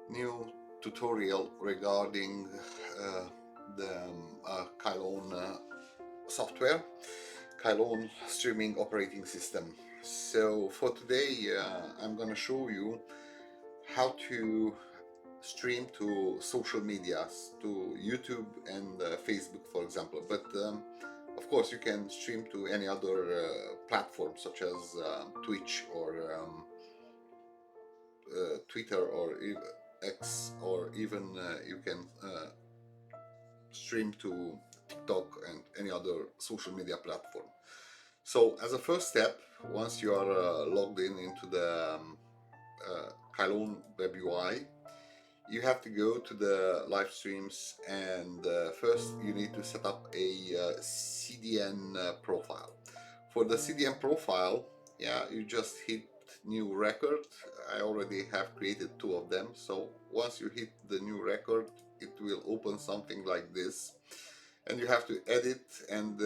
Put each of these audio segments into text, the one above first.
new tutorial regarding the Kylone software, Kylone streaming operating system. So for today I'm gonna show you how to stream to social medias, to YouTube and Facebook, for example. But of course you can stream to any other platform such as Twitch or Twitter or X, or even you can stream to TikTok and any other social media platform. So as a first step, once you are logged in into the Kylone web UI, you have to go to the live streams, and first you need to set up a CDN profile. For the CDN profile, yeah, you just hit new record. I already have created two of them, so once you hit the new record it will open something like this, and you have to edit, and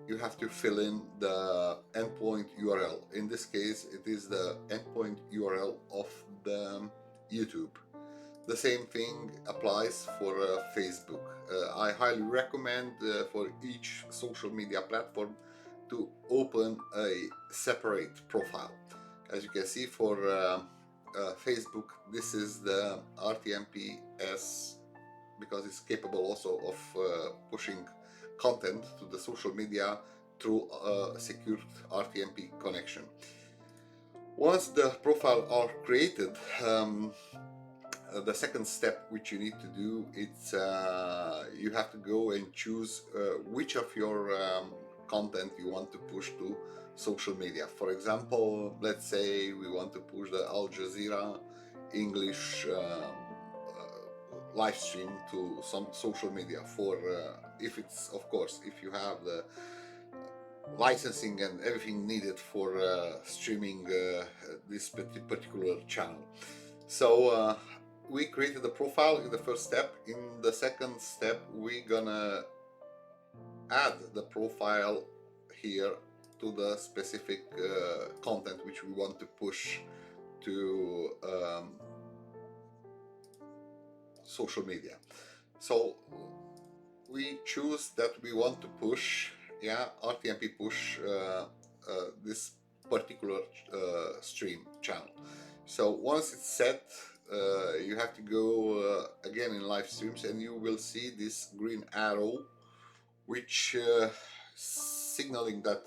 you have to fill in the endpoint URL. In this case it is the endpoint URL of the YouTube. The same thing applies for Facebook. I highly recommend for each social media platform to open a separate profile. As you can see, for Facebook, this is the RTMP-S, because it's capable also of pushing content to the social media through a secured RTMP connection. Once the profile are created, the second step which you need to do, it's you have to go and choose which of your content you want to push to social media. For example, let's say we want to push the Al Jazeera English live stream to some social media. For if it's, of course, if you have the licensing and everything needed for streaming this particular channel. So we created the profile in the first step. In the second step, we're gonna add the profile here to the specific content which we want to push to social media. So we choose that we want to push, yeah, RTMP push this particular stream channel. So once it's set, you have to go again in live streams, and you will see this green arrow which signaling that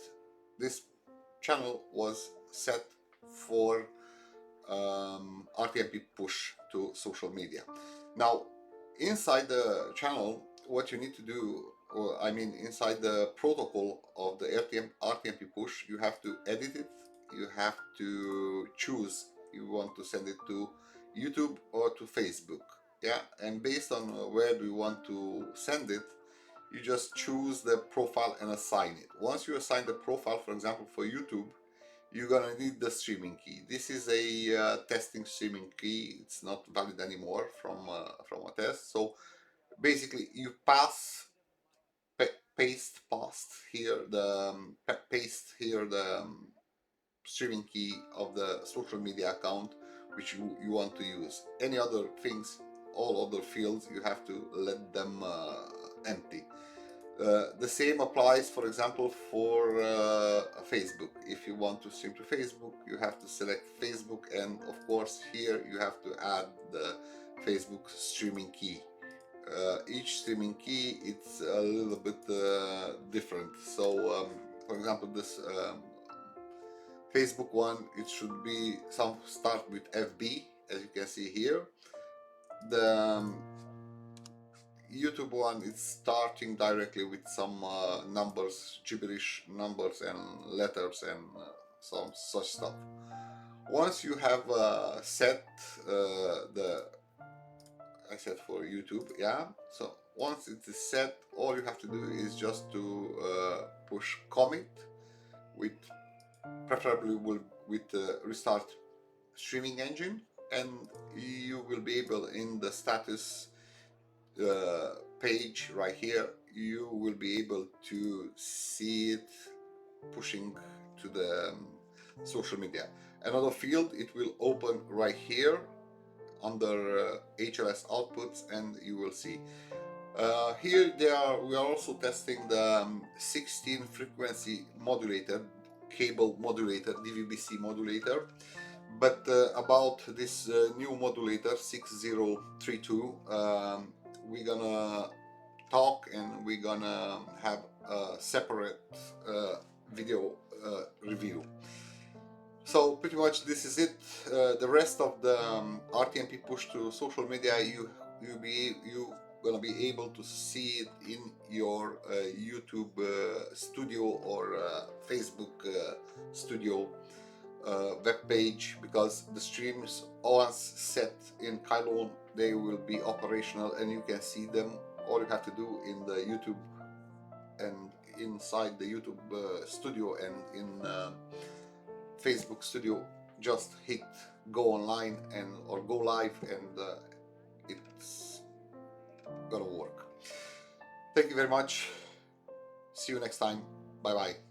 this channel was set for RTMP push to social media. Now inside the channel, what you need to do, or I mean inside the protocol of the RTMP push, you have to edit it. You have to choose you want to send it to YouTube or to Facebook, yeah, and based on where do you want to send it, you just choose the profile and assign it. Once you assign the profile, for example for YouTube, you're gonna need the streaming key. This is a testing streaming key. It's not valid anymore from a test. So basically you paste here the streaming key of the social media account which you want to use. Any other things, all other fields, you have to let them empty. The same applies, for example, for Facebook. If you want to stream to Facebook, you have to select Facebook, and of course here you have to add the Facebook streaming key. Each streaming key, it's a little bit different. So for example, this Facebook one, it should be start with FB, as you can see here. The YouTube one is starting directly with some numbers, gibberish numbers and letters and some such stuff. Once you have set I said for YouTube, yeah, so once it is set, all you have to do is just to push commit, with preferably with restart streaming engine, and you will be able, in the status page right here, you will be able to see it pushing to the social media. Another field, it will open right here under HLS outputs, and you will see. Here we are also testing the 16 frequency modulator, cable modulator, DVB-C modulator. But about this new modulator 6032, we're gonna talk, and we're gonna have a separate video review. So pretty much this is it. The rest of the RTMP push to social media, you gonna be able to see it in your YouTube studio or Facebook studio web page, because the streams, once set in Kylone, they will be operational and you can see them. All you have to do in the YouTube and inside the YouTube studio and in Facebook studio, just hit go online and or go live, and it's gonna work. Thank you very much. See you next time. Bye bye.